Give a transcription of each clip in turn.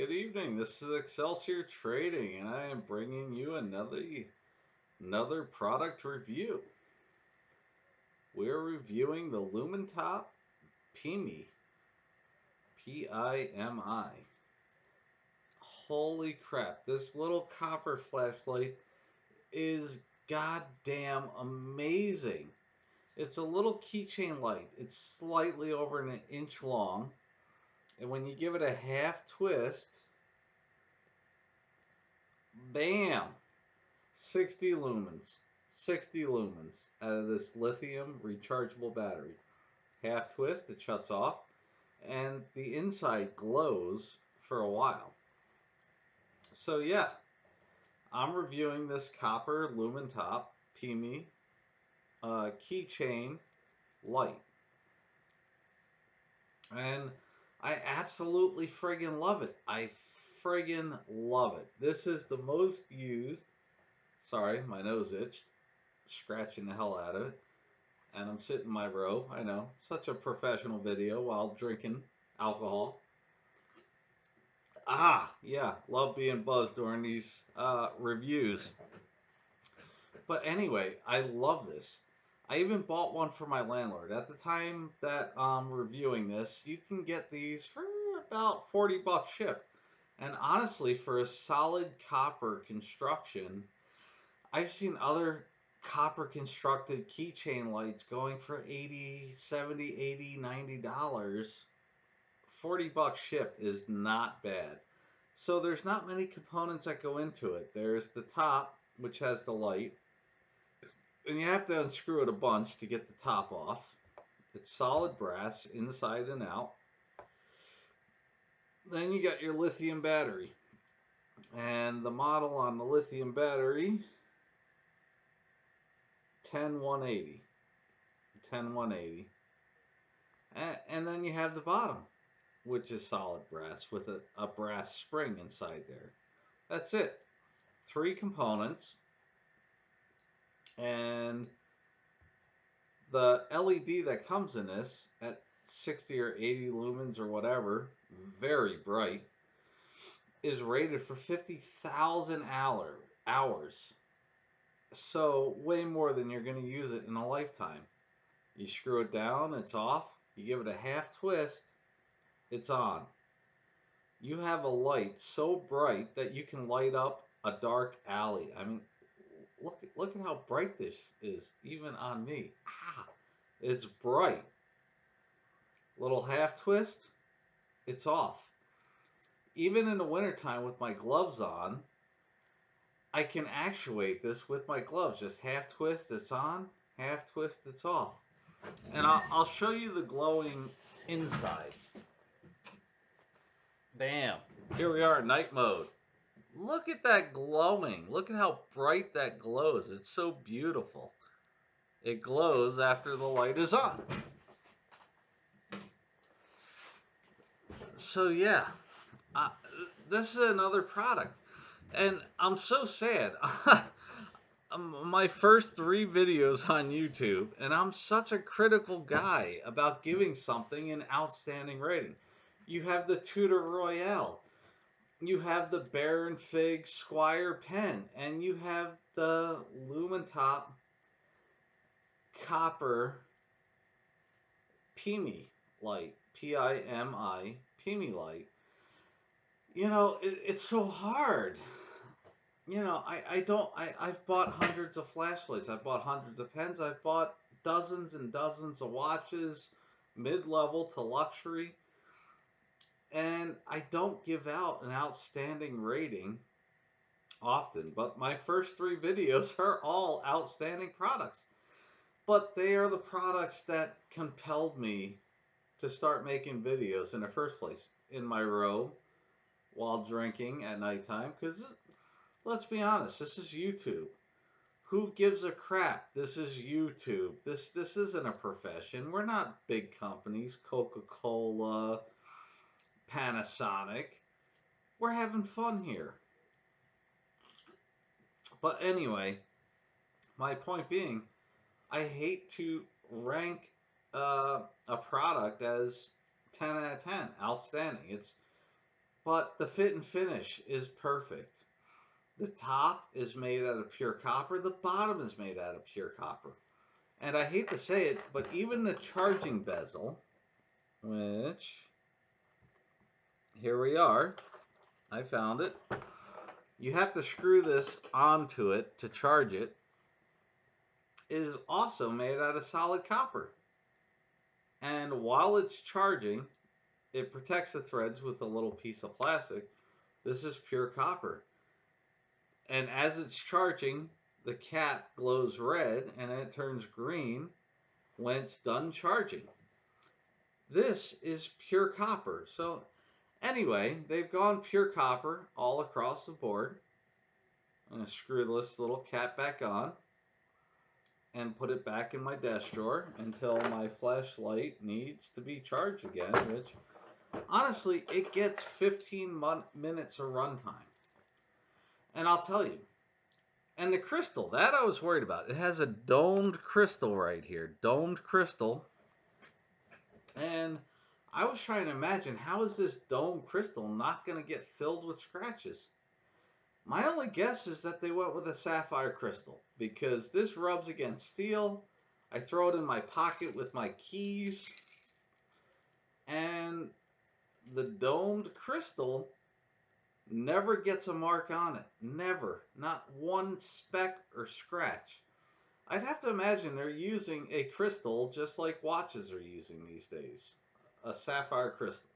Good evening. This is Excelsior Trading, and I am bringing you another product review. We're reviewing the Lumintop Pimi, P-I-M-I. Holy crap! This little copper flashlight is goddamn amazing. It's a little keychain light. It's slightly over an inch long, and when you give it a half twist, bam! 60 lumens. 60 lumens out of this lithium rechargeable battery. Half twist, it shuts off, and the inside glows for a while. So yeah, I'm reviewing this copper Lumintop Pimi keychain light. And I absolutely friggin' love it. I friggin' love it. This is the most used, sorry, my nose itched, scratching the hell out of it. And I'm sitting in my row. I know, such a professional video while drinking alcohol. Yeah, love being buzzed during these reviews. But anyway, I love this. I even bought one for my landlord. At the time that I'm reviewing this, you can get these for about 40 bucks shipped. And honestly, for a solid copper construction, I've seen other copper constructed keychain lights going for 80, 70, 80, $90. 40 bucks shipped is not bad. So there's not many components that go into it. There's the top, which has the light, and you have to unscrew it a bunch to get the top off. It's solid brass inside and out. Then you got your lithium battery. And the model on the lithium battery, 10180. 10180. And then you have the bottom, which is solid brass with a brass spring inside there. That's it. 3 components. And the LED that comes in this at 60 or 80 lumens or whatever, very bright, is rated for 50,000 hours. So way more than you're going to use it in a lifetime. You screw it down, it's off. You give it a half twist, it's on. You have a light so bright that you can light up a dark alley. I mean, look at how bright this is, even on me. It's bright. Little half twist, it's off. Even in the wintertime with my gloves on, I can actuate this with my gloves. Just half twist, it's on. Half twist, it's off. And I'll show you the glowing inside. Bam. Here we are, night mode. Look at that glowing. Look at how bright that glows. It's so beautiful. It glows after the light is on. So yeah, uh, this is another product. And I'm so sad. My first 3 videos on YouTube, and I'm such a critical guy about giving something an outstanding rating. You have the Tudor Royale, you have the Baron Fig Squire pen, and you have the Lumintop Copper Pimi light, P-I-M-I, Pimi light. You know, it's so hard. You know, I've bought hundreds of flashlights. I've bought hundreds of pens. I've bought dozens and dozens of watches, mid-level to luxury. And I don't give out an outstanding rating often, but my first 3 videos are all outstanding products. But they are the products that compelled me to start making videos in the first place. In my robe, while drinking at nighttime, because let's be honest, this is YouTube. Who gives a crap? This is YouTube. This isn't a profession. We're not big companies, Coca-Cola, Panasonic. We're having fun here. But anyway, my point being, I hate to rank a product as 10 out of 10, outstanding. but the fit and finish is perfect. The top is made out of pure copper. The bottom is made out of pure copper. And I hate to say it, but even the charging bezel, which, here we are, I found it. You have to screw this onto it to charge it, is also made out of solid copper. And while it's charging, it protects the threads with a little piece of plastic. This is pure copper. And as it's charging, the cap glows red and then it turns green when it's done charging. This is pure copper. So anyway, they've gone pure copper all across the board. I'm going to screw this little cap back on and put it back in my desk drawer until my flashlight needs to be charged again, which honestly, it gets 15 minutes of runtime. And I'll tell you, and the crystal, that I was worried about. It has a domed crystal right here. Domed crystal. And I was trying to imagine, how is this domed crystal not going to get filled with scratches? My only guess is that they went with a sapphire crystal because this rubs against steel. I throw it in my pocket with my keys. And the domed crystal never gets a mark on it. Never. Not one speck or scratch. I'd have to imagine they're using a crystal just like watches are using these days. A sapphire crystal.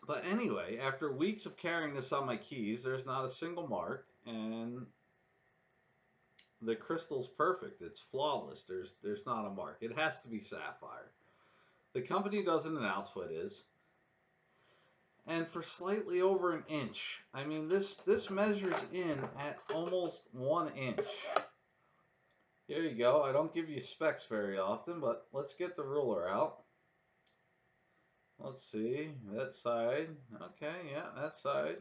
But anyway, after weeks of carrying this on my keys, there's not a single mark, and the crystal's perfect. It's flawless. There's not a mark. It has to be sapphire. The company doesn't announce what it is. And for slightly over an inch, I mean, this measures in at almost 1 inch. Here you go. I don't give you specs very often, but let's get the ruler out. Let's see, that side. Okay, yeah, that side.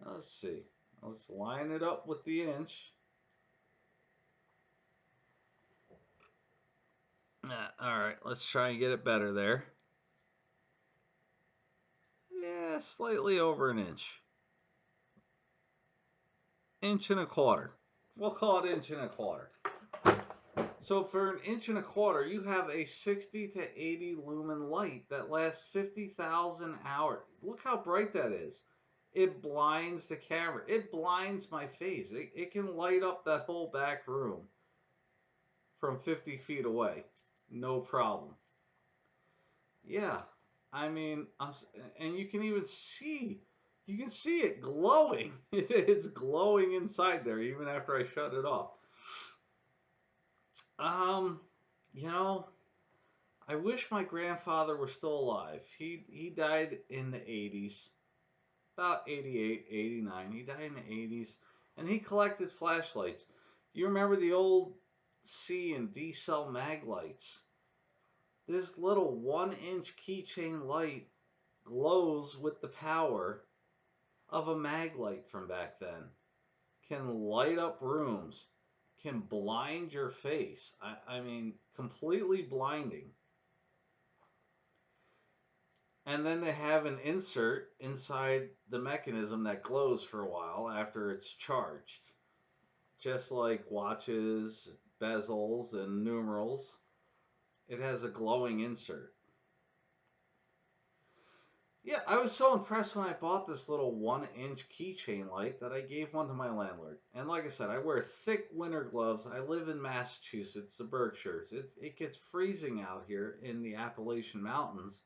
Let's see. Let's line it up with the inch. All right, let's try and get it better there. Yeah, slightly over an inch. Inch and a quarter. We'll call it inch and a quarter. So for an inch and a quarter, you have a 60 to 80 lumen light that lasts 50,000 hours. Look how bright that is. It blinds the camera. It blinds my face. It can light up that whole back room from 50 feet away. No problem. Yeah, I mean, and you can even see, you can see it glowing. It's glowing inside there even after I shut it off. Um, you know, I wish my grandfather were still alive. He died in the 80s, about 88, 89. He died in the 80s, and he collected flashlights. You remember the old C and D cell mag lights? This little 1 inch keychain light glows with the power of a mag light from back then. Can light up rooms, can blind your face. I mean, completely blinding. And then they have an insert inside the mechanism that glows for a while after it's charged. Just like watches, bezels, and numerals, it has a glowing insert. Yeah, I was so impressed when I bought this little 1 inch keychain light that I gave one to my landlord. And like I said, I wear thick winter gloves. I live in Massachusetts, the Berkshires. It gets freezing out here in the Appalachian Mountains.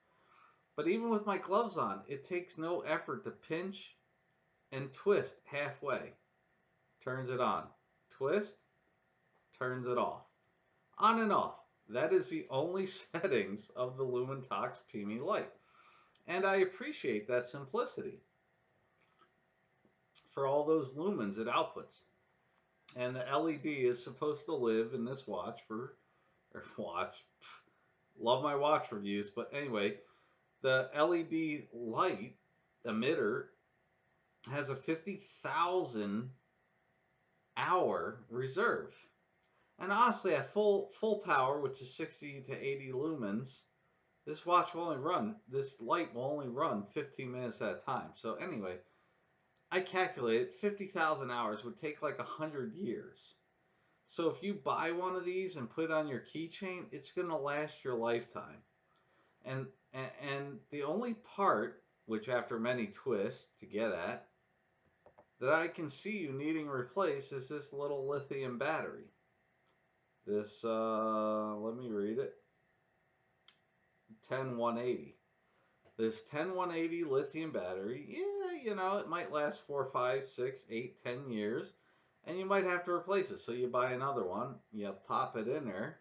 But even with my gloves on, it takes no effort to pinch and twist halfway. Turns it on. Twist, turns it off. On and off. That is the only settings of the Lumintop Pimi light. And I appreciate that simplicity for all those lumens it outputs. And the LED is supposed to live in this watch for, or watch, love my watch reviews, but anyway, the LED light emitter has a 50,000 hour reserve. And honestly, at full power, which is 60 to 80 lumens, This light will only run 15 minutes at a time. So anyway, I calculated 50,000 hours would take like 100 years. So if you buy one of these and put it on your keychain, it's going to last your lifetime. And, and the only part, which after many twists to get at, that I can see you needing replaced is this little lithium battery. This, let me read it, 10180. This 10180 lithium battery, yeah, it might last 4, 5, 6, 8, 10 years, and you might have to replace it. So you buy another one, you pop it in there,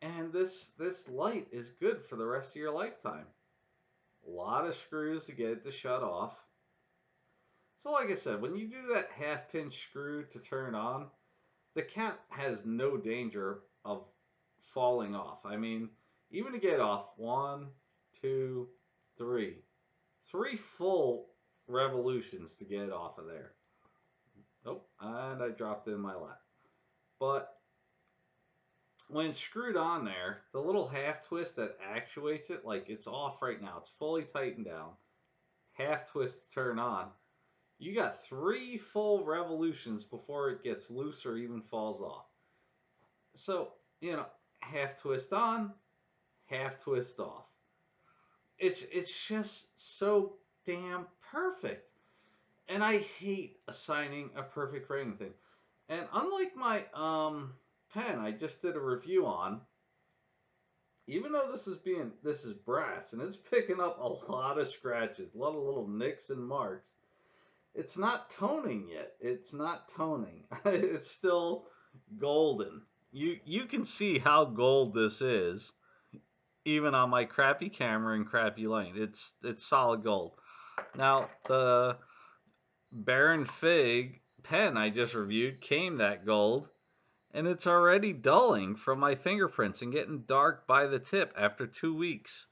and this light is good for the rest of your lifetime. A lot of screws to get it to shut off. So like I said, when you do that half pinch screw to turn on, the cap has no danger of falling off. I mean, even to get off, 1, 2, 3. 3 full revolutions to get it off of there. Oh, and I dropped it in my lap. But when it's screwed on there, the little half twist that actuates it, like it's off right now. It's fully tightened down. Half twist to turn on. You got 3 full revolutions before it gets loose or even falls off. So, half twist on, half twist off. It's just so damn perfect. And I hate assigning a perfect rating thing. And unlike my pen I just did a review on, even though this is brass and it's picking up a lot of scratches, a lot of little nicks and marks, it's not toning yet. It's not toning. It's still golden. You can see how gold this is even on my crappy camera and crappy light. It's solid gold. Now the Baron Fig pen I just reviewed came that gold, and it's already dulling from my fingerprints and getting dark by the tip after 2 weeks.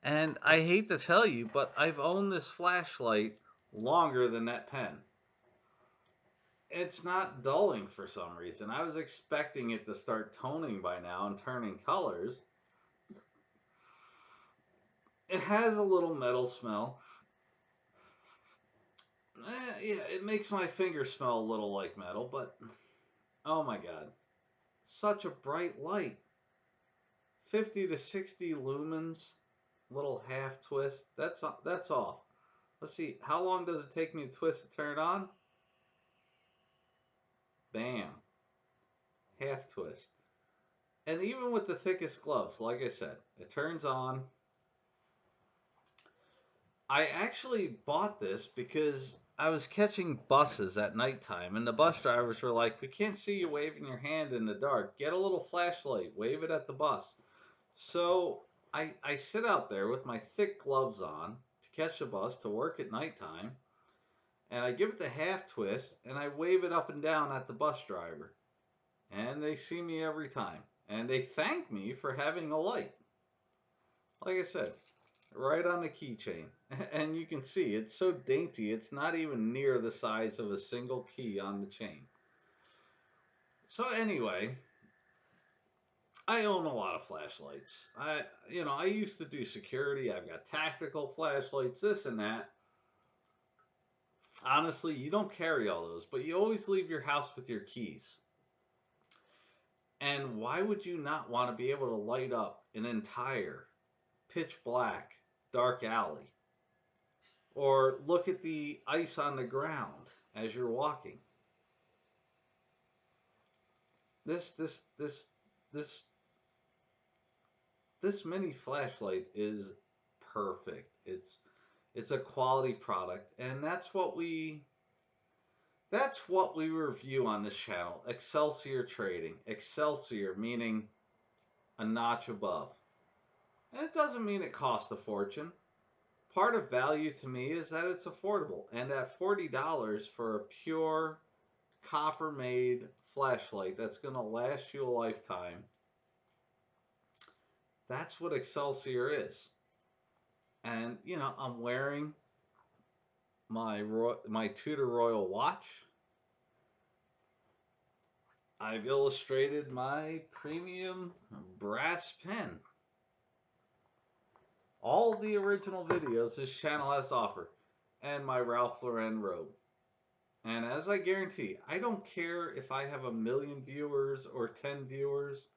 And I hate to tell you, but I've owned this flashlight longer than that pen. It's not dulling for some reason. I was expecting it to start toning by now and turning colors. It has a little metal smell. Yeah, it makes my fingers smell a little like metal, but oh my god. Such a bright light. 50 to 60 lumens, little half twist. That's off. Let's see, how long does it take me to twist to turn it on? Bam. Half twist. And even with the thickest gloves, like I said, it turns on. I actually bought this because I was catching buses at nighttime, and the bus drivers were like, "We can't see you waving your hand in the dark. Get a little flashlight, wave it at the bus." So I sit out there with my thick gloves on to catch the bus to work at nighttime, and I give it the half twist, and I wave it up and down at the bus driver. And they see me every time. And they thank me for having a light. Like I said, right on the keychain. And you can see it's so dainty, it's not even near the size of a single key on the chain. So anyway, I own a lot of flashlights. I used to do security. I've got tactical flashlights, this and that. Honestly, you don't carry all those, but you always leave your house with your keys. And why would you not want to be able to light up an entire pitch black dark alley? Or look at the ice on the ground as you're walking. This this this this this mini flashlight is perfect. It's a quality product, and that's what we review on this channel. Excelsior Trading. Excelsior meaning a notch above. And it doesn't mean it costs a fortune. Part of value to me is that it's affordable. And at $40 for a pure copper made flashlight that's going to last you a lifetime, that's what Excelsior is. And, I'm wearing my Tudor Royal watch. I've illustrated my premium brass pen. All the original videos this channel has to offer, and my Ralph Lauren robe. And as I guarantee, I don't care if I have 1 million viewers or 10 viewers.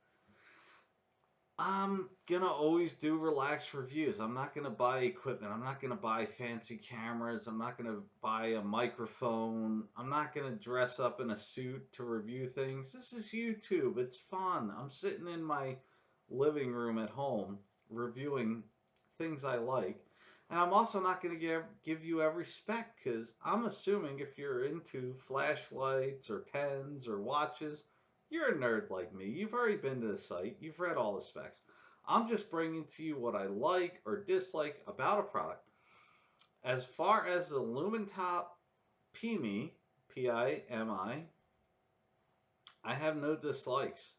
I'm gonna always do relaxed reviews. I'm not gonna buy equipment. I'm not gonna buy fancy cameras. I'm not gonna buy a microphone. I'm not gonna dress up in a suit to review things. This is YouTube. It's fun. I'm sitting in my living room at home reviewing things I like. And I'm also not gonna give you every spec because I'm assuming if you're into flashlights or pens or watches, you're a nerd like me. You've already been to the site. You've read all the specs. I'm just bringing to you what I like or dislike about a product. As far as the Lumintop Pimi, Pimi, I have no dislikes.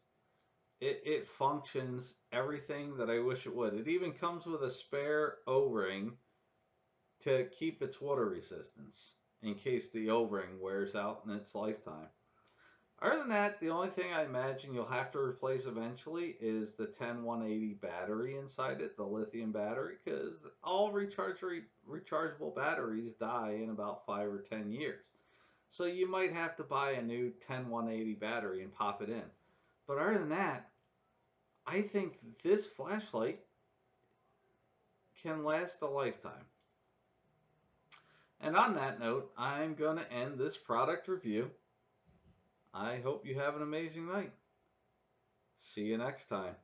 It functions everything that I wish it would. It even comes with a spare O-ring to keep its water resistance in case the O-ring wears out in its lifetime. Other than that, the only thing I imagine you'll have to replace eventually is the 10180 battery inside it, the lithium battery, because all rechargeable batteries die in about 5 or 10 years. So you might have to buy a new 10180 battery and pop it in. But other than that, I think this flashlight can last a lifetime. And on that note, I'm going to end this product review. I hope you have an amazing night. See you next time.